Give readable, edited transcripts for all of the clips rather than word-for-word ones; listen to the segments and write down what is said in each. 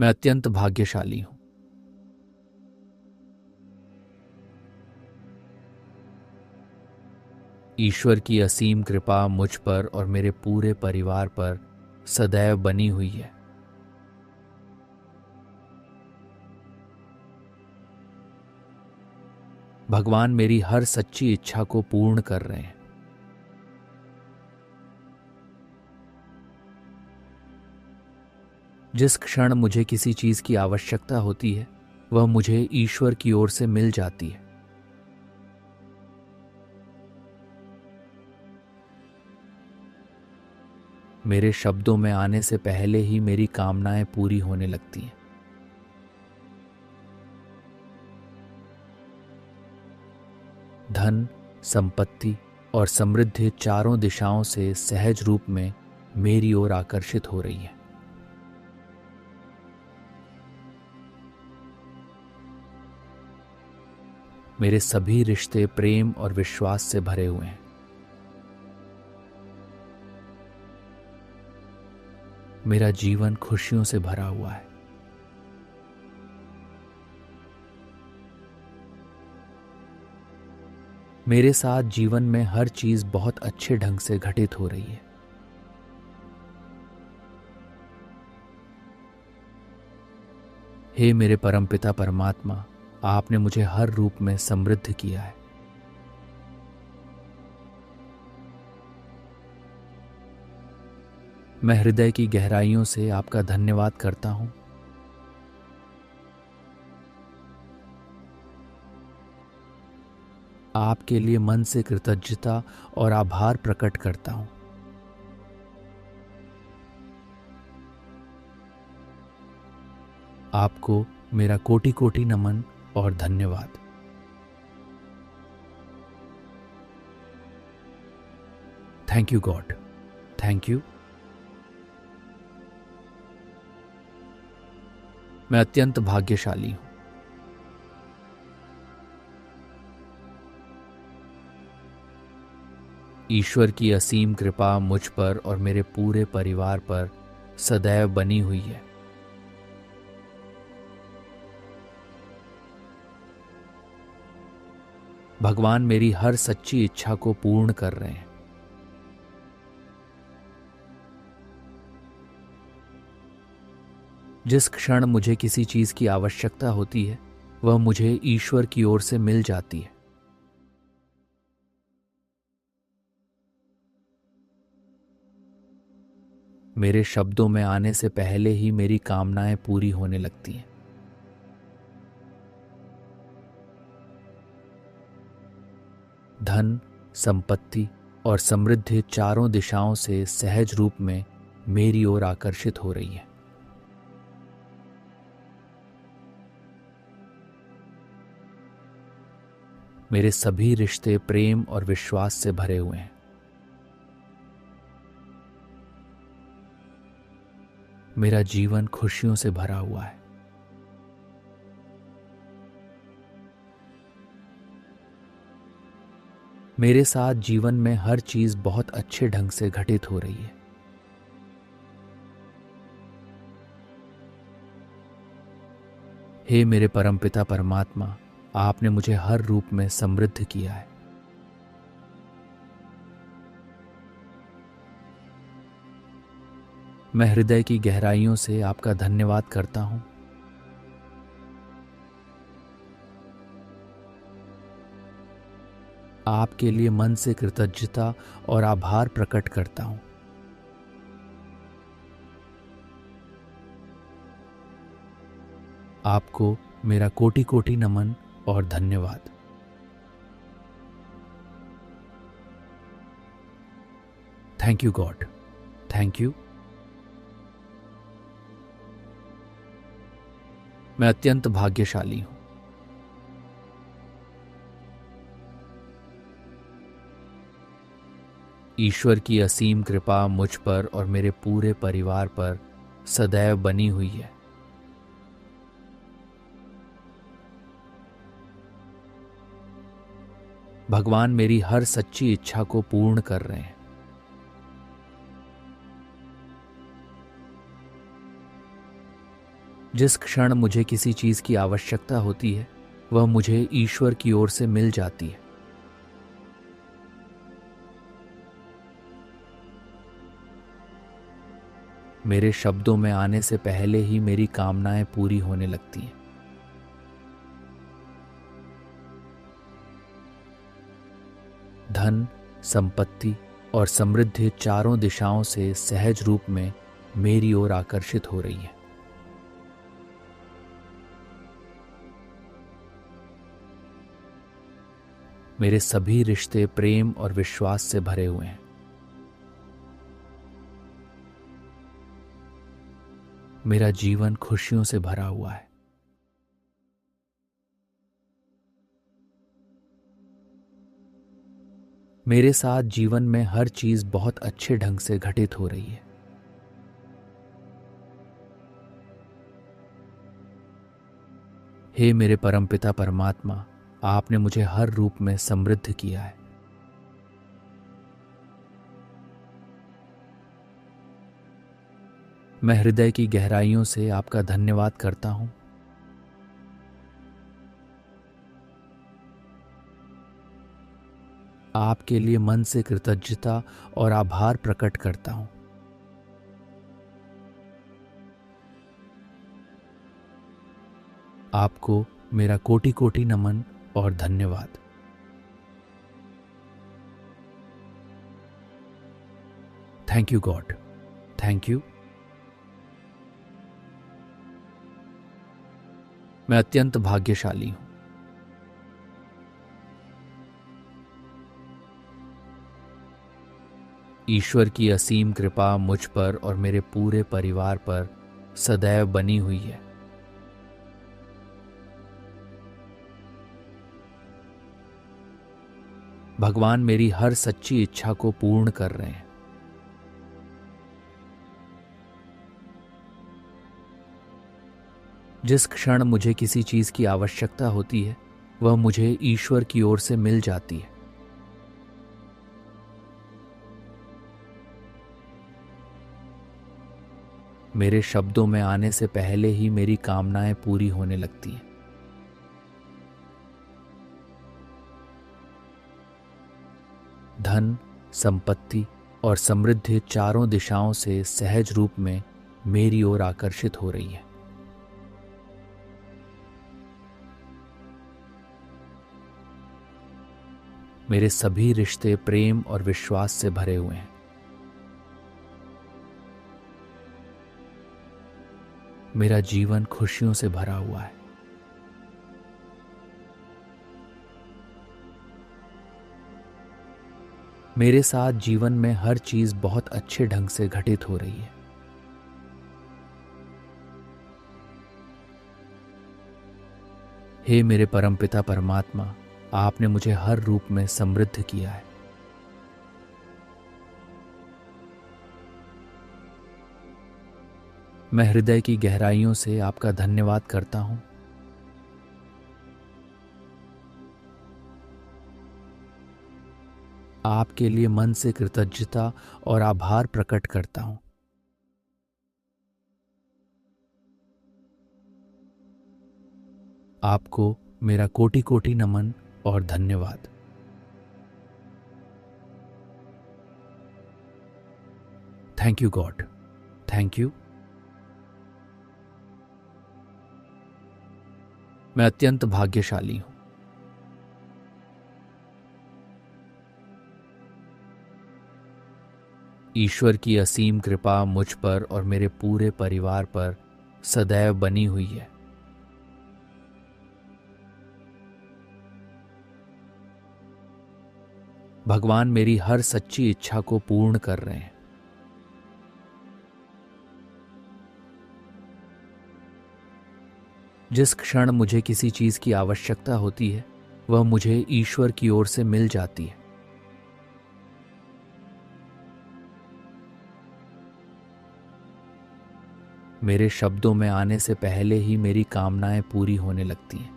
मैं अत्यंत भाग्यशाली हूं। ईश्वर की असीम कृपा मुझ पर और मेरे पूरे परिवार पर सदैव बनी हुई है। भगवान मेरी हर सच्ची इच्छा को पूर्ण कर रहे हैं। जिस क्षण मुझे किसी चीज की आवश्यकता होती है वह मुझे ईश्वर की ओर से मिल जाती है। मेरे शब्दों में आने से पहले ही मेरी कामनाएं पूरी होने लगती हैं। धन, संपत्ति और समृद्धि चारों दिशाओं से सहज रूप में मेरी ओर आकर्षित हो रही है। मेरे सभी रिश्ते प्रेम और विश्वास से भरे हुए हैं। मेरा जीवन खुशियों से भरा हुआ है। मेरे साथ जीवन में हर चीज बहुत अच्छे ढंग से घटित हो रही है। हे मेरे परमपिता परमात्मा, आपने मुझे हर रूप में समृद्ध किया है। मैं हृदय की गहराइयों से आपका धन्यवाद करता हूं। आपके लिए मन से कृतज्ञता और आभार प्रकट करता हूं। आपको मेरा कोटि कोटि नमन और धन्यवाद। Thank you God. Thank you. मैं अत्यंत भाग्यशाली हूं। ईश्वर की असीम कृपा मुझ पर और मेरे पूरे परिवार पर सदैव बनी हुई है। भगवान मेरी हर सच्ची इच्छा को पूर्ण कर रहे हैं। जिस क्षण मुझे किसी चीज की आवश्यकता होती है वह मुझे ईश्वर की ओर से मिल जाती है। मेरे शब्दों में आने से पहले ही मेरी कामनाएं पूरी होने लगती हैं। धन, संपत्ति और समृद्धि चारों दिशाओं से सहज रूप में मेरी ओर आकर्षित हो रही है। मेरे सभी रिश्ते प्रेम और विश्वास से भरे हुए हैं। मेरा जीवन खुशियों से भरा हुआ है। मेरे साथ जीवन में हर चीज बहुत अच्छे ढंग से घटित हो रही है। हे मेरे परमपिता परमात्मा, आपने मुझे हर रूप में समृद्ध किया है। मैं हृदय की गहराइयों से आपका धन्यवाद करता हूं। आपके लिए मन से कृतज्ञता और आभार प्रकट करता हूं। आपको मेरा कोटि कोटि नमन और धन्यवाद। Thank you God. Thank you. मैं अत्यंत भाग्यशाली हूं। ईश्वर की असीम कृपा मुझ पर और मेरे पूरे परिवार पर सदैव बनी हुई है। भगवान मेरी हर सच्ची इच्छा को पूर्ण कर रहे हैं। जिस क्षण मुझे किसी चीज की आवश्यकता होती है वह मुझे ईश्वर की ओर से मिल जाती है। मेरे शब्दों में आने से पहले ही मेरी कामनाएं पूरी होने लगती हैं। धन, संपत्ति और समृद्धि चारों दिशाओं से सहज रूप में मेरी ओर आकर्षित हो रही है। मेरे सभी रिश्ते प्रेम और विश्वास से भरे हुए हैं। मेरा जीवन खुशियों से भरा हुआ है। मेरे साथ जीवन में हर चीज बहुत अच्छे ढंग से घटित हो रही है। हे मेरे परमपिता परमात्मा, आपने मुझे हर रूप में समृद्ध किया है। मैं हृदय की गहराइयों से आपका धन्यवाद करता हूं। आपके लिए मन से कृतज्ञता और आभार प्रकट करता हूं। आपको मेरा कोटि कोटि नमन और धन्यवाद। Thank you God, thank you. मैं अत्यंत भाग्यशाली हूं। ईश्वर की असीम कृपा मुझ पर और मेरे पूरे परिवार पर सदैव बनी हुई है। भगवान मेरी हर सच्ची इच्छा को पूर्ण कर रहे हैं। जिस क्षण मुझे किसी चीज की आवश्यकता होती है वह मुझे ईश्वर की ओर से मिल जाती है। मेरे शब्दों में आने से पहले ही मेरी कामनाएं पूरी होने लगती हैं। धन, संपत्ति और समृद्धि चारों दिशाओं से सहज रूप में मेरी ओर आकर्षित हो रही है। मेरे सभी रिश्ते प्रेम और विश्वास से भरे हुए हैं। मेरा जीवन खुशियों से भरा हुआ है। मेरे साथ जीवन में हर चीज बहुत अच्छे ढंग से घटित हो रही है। हे मेरे परमपिता परमात्मा, आपने मुझे हर रूप में समृद्ध किया है। मैं हृदय की गहराइयों से आपका धन्यवाद करता हूं। आपके लिए मन से कृतज्ञता और आभार प्रकट करता हूं। आपको मेरा कोटि कोटि नमन और धन्यवाद। Thank you God, thank you. मैं अत्यंत भाग्यशाली हूं। ईश्वर की असीम कृपा मुझ पर और मेरे पूरे परिवार पर सदैव बनी हुई है। भगवान मेरी हर सच्ची इच्छा को पूर्ण कर रहे हैं। जिस क्षण मुझे किसी चीज की आवश्यकता होती है वह मुझे ईश्वर की ओर से मिल जाती है। मेरे शब्दों में आने से पहले ही मेरी कामनाएं पूरी होने लगती हैं।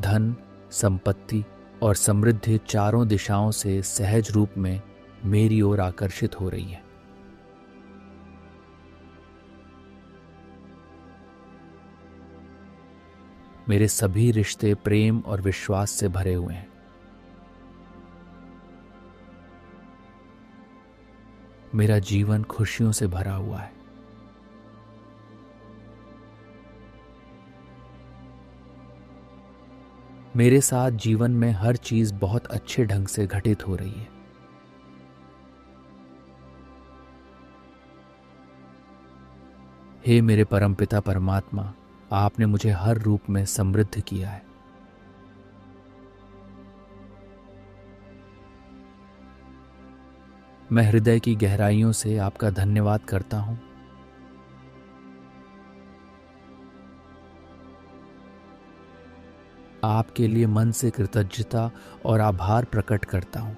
धन, संपत्ति और समृद्धि चारों दिशाओं से सहज रूप में मेरी ओर आकर्षित हो रही है। मेरे सभी रिश्ते प्रेम और विश्वास से भरे हुए हैं। मेरा जीवन खुशियों से भरा हुआ है। मेरे साथ जीवन में हर चीज बहुत अच्छे ढंग से घटित हो रही है। हे मेरे परमपिता परमात्मा, आपने मुझे हर रूप में समृद्ध किया है। मैं हृदय की गहराइयों से आपका धन्यवाद करता हूं। आपके लिए मन से कृतज्ञता और आभार प्रकट करता हूं।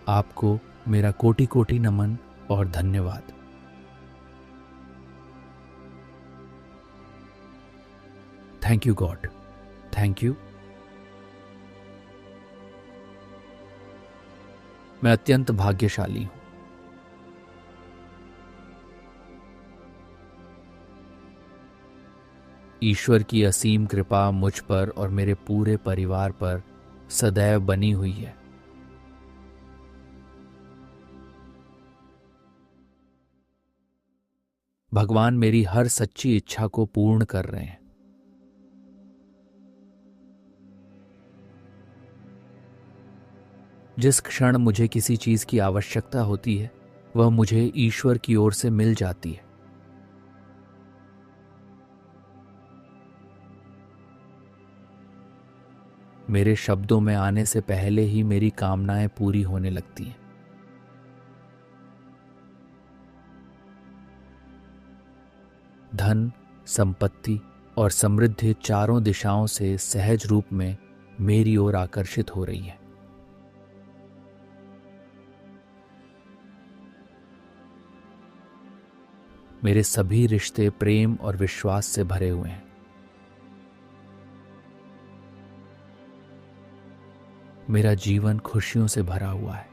आपको मेरा कोटि कोटि नमन और धन्यवाद। Thank you God. Thank you. मैं अत्यंत भाग्यशाली हूं। ईश्वर की असीम कृपा मुझ पर और मेरे पूरे परिवार पर सदैव बनी हुई है। भगवान मेरी हर सच्ची इच्छा को पूर्ण कर रहे हैं। जिस क्षण मुझे किसी चीज की आवश्यकता होती है, वह मुझे ईश्वर की ओर से मिल जाती है। मेरे शब्दों में आने से पहले ही मेरी कामनाएं पूरी होने लगती हैं। धन, संपत्ति और समृद्धि चारों दिशाओं से सहज रूप में मेरी ओर आकर्षित हो रही है। मेरे सभी रिश्ते प्रेम और विश्वास से भरे हुए हैं। मेरा जीवन खुशियों से भरा हुआ है।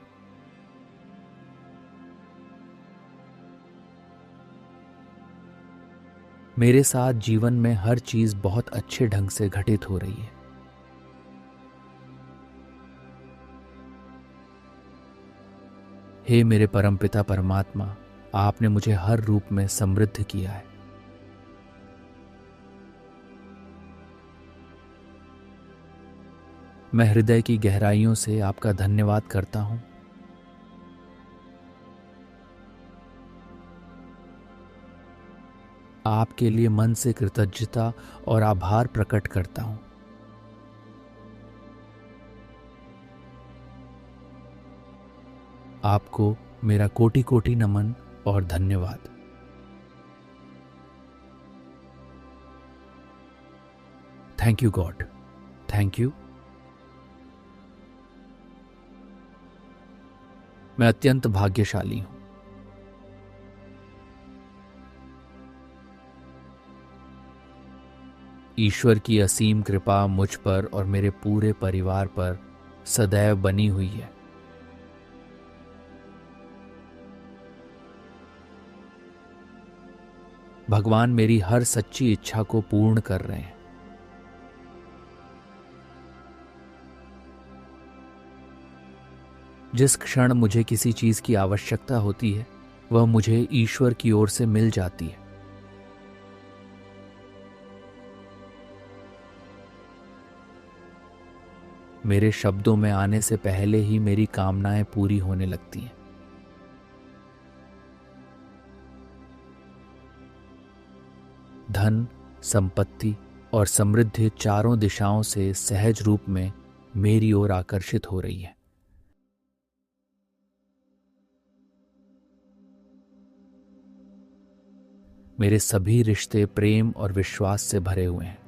मेरे साथ जीवन में हर चीज बहुत अच्छे ढंग से घटित हो रही है। हे मेरे परमपिता परमात्मा, आपने मुझे हर रूप में समृद्ध किया है। मैं हृदय की गहराइयों से आपका धन्यवाद करता हूं। आपके लिए मन से कृतज्ञता और आभार प्रकट करता हूं। आपको मेरा कोटि कोटि नमन और धन्यवाद। Thank you God. Thank you. मैं अत्यंत भाग्यशाली हूं। ईश्वर की असीम कृपा मुझ पर और मेरे पूरे परिवार पर सदैव बनी हुई है। भगवान मेरी हर सच्ची इच्छा को पूर्ण कर रहे हैं। जिस क्षण मुझे किसी चीज की आवश्यकता होती है, वह मुझे ईश्वर की ओर से मिल जाती है। मेरे शब्दों में आने से पहले ही मेरी कामनाएं पूरी होने लगती हैं। धन, संपत्ति और समृद्धि चारों दिशाओं से सहज रूप में मेरी ओर आकर्षित हो रही है। मेरे सभी रिश्ते प्रेम और विश्वास से भरे हुए हैं।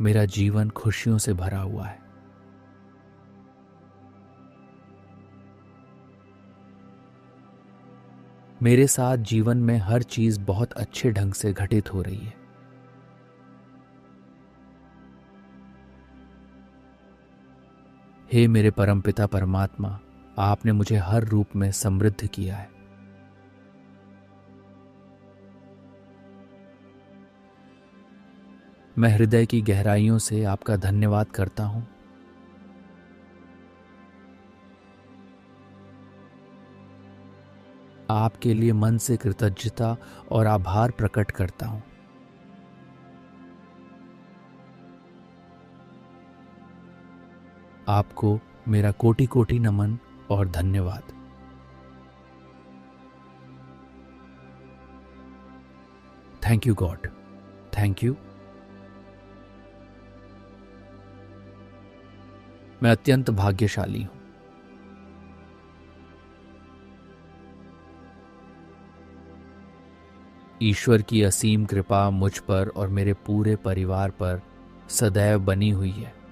मेरा जीवन खुशियों से भरा हुआ है। मेरे साथ जीवन में हर चीज बहुत अच्छे ढंग से घटित हो रही है। हे मेरे परमपिता परमात्मा, आपने मुझे हर रूप में समृद्ध किया है। मैं हृदय की गहराइयों से आपका धन्यवाद करता हूँ। आपके लिए मन से कृतज्ञता और आभार प्रकट करता हूँ। आपको मेरा कोटि कोटि नमन और धन्यवाद। Thank you God, thank you. मैं अत्यंत भाग्यशाली हूँ। ईश्वर की असीम कृपा मुझ पर और मेरे पूरे परिवार पर सदैव बनी हुई है।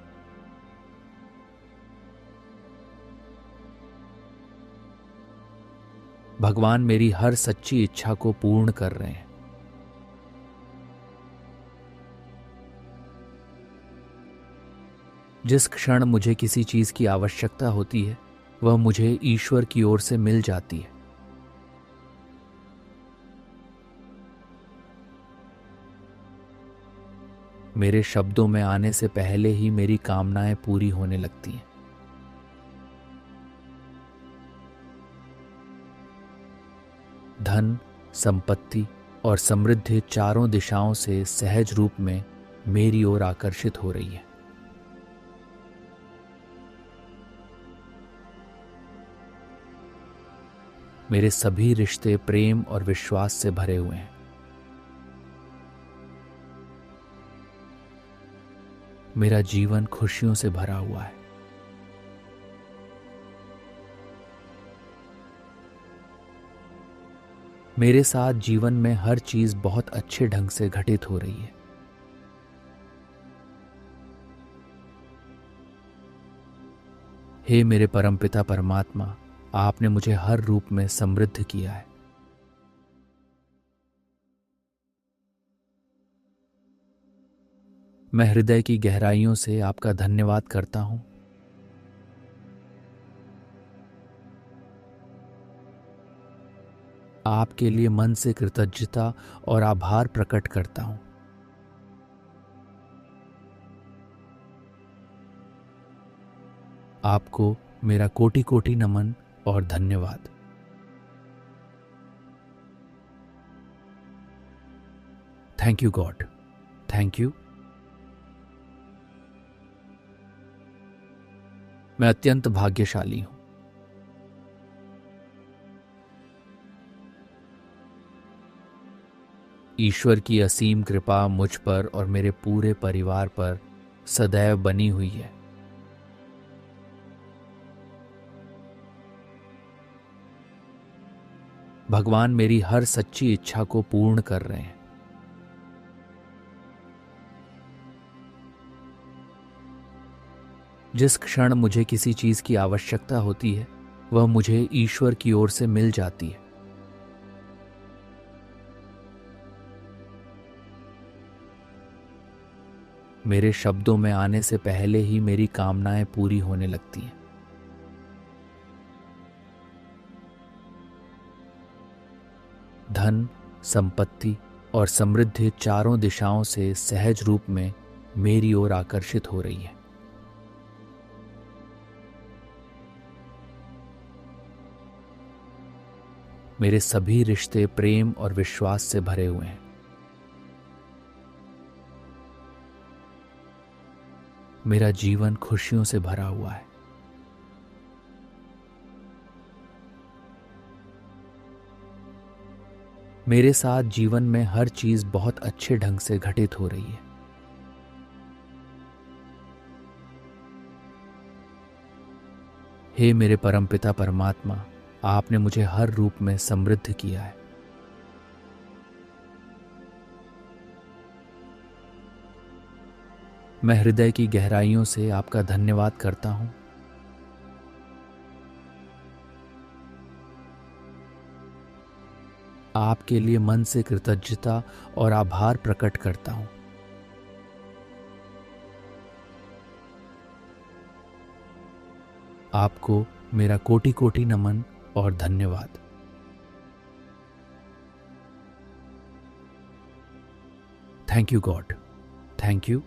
भगवान मेरी हर सच्ची इच्छा को पूर्ण कर रहे हैं। जिस क्षण मुझे किसी चीज की आवश्यकता होती है, वह मुझे ईश्वर की ओर से मिल जाती है। मेरे शब्दों में आने से पहले ही मेरी कामनाएं पूरी होने लगती हैं। धन, संपत्ति और समृद्धि चारों दिशाओं से सहज रूप में मेरी ओर आकर्षित हो रही है। मेरे सभी रिश्ते प्रेम और विश्वास से भरे हुए हैं। मेरा जीवन खुशियों से भरा हुआ है। मेरे साथ जीवन में हर चीज बहुत अच्छे ढंग से घटित हो रही है। हे मेरे परमपिता परमात्मा, आपने मुझे हर रूप में समृद्ध किया है। मैं हृदय की गहराइयों से आपका धन्यवाद करता हूँ। आपके लिए मन से कृतज्ञता और आभार प्रकट करता हूँ। आपको मेरा कोटि कोटि नमन और धन्यवाद। Thank you God, thank you. मैं अत्यंत भाग्यशाली हूं। ईश्वर की असीम कृपा मुझ पर और मेरे पूरे परिवार पर सदैव बनी हुई है। भगवान मेरी हर सच्ची इच्छा को पूर्ण कर रहे हैं। जिस क्षण मुझे किसी चीज की आवश्यकता होती है, वह मुझे ईश्वर की ओर से मिल जाती है। मेरे शब्दों में आने से पहले ही मेरी कामनाएं पूरी होने लगती हैं। धन, संपत्ति और समृद्धि चारों दिशाओं से सहज रूप में मेरी ओर आकर्षित हो रही है। मेरे सभी रिश्ते प्रेम और विश्वास से भरे हुए हैं। मेरा जीवन खुशियों से भरा हुआ है। मेरे साथ जीवन में हर चीज बहुत अच्छे ढंग से घटित हो रही है। हे मेरे परमपिता परमात्मा, आपने मुझे हर रूप में समृद्ध किया है। मैं हृदय की गहराइयों से आपका धन्यवाद करता हूं। आपके लिए मन से कृतज्ञता और आभार प्रकट करता हूं। आपको मेरा कोटि कोटि नमन और धन्यवाद। Thank you God, thank you.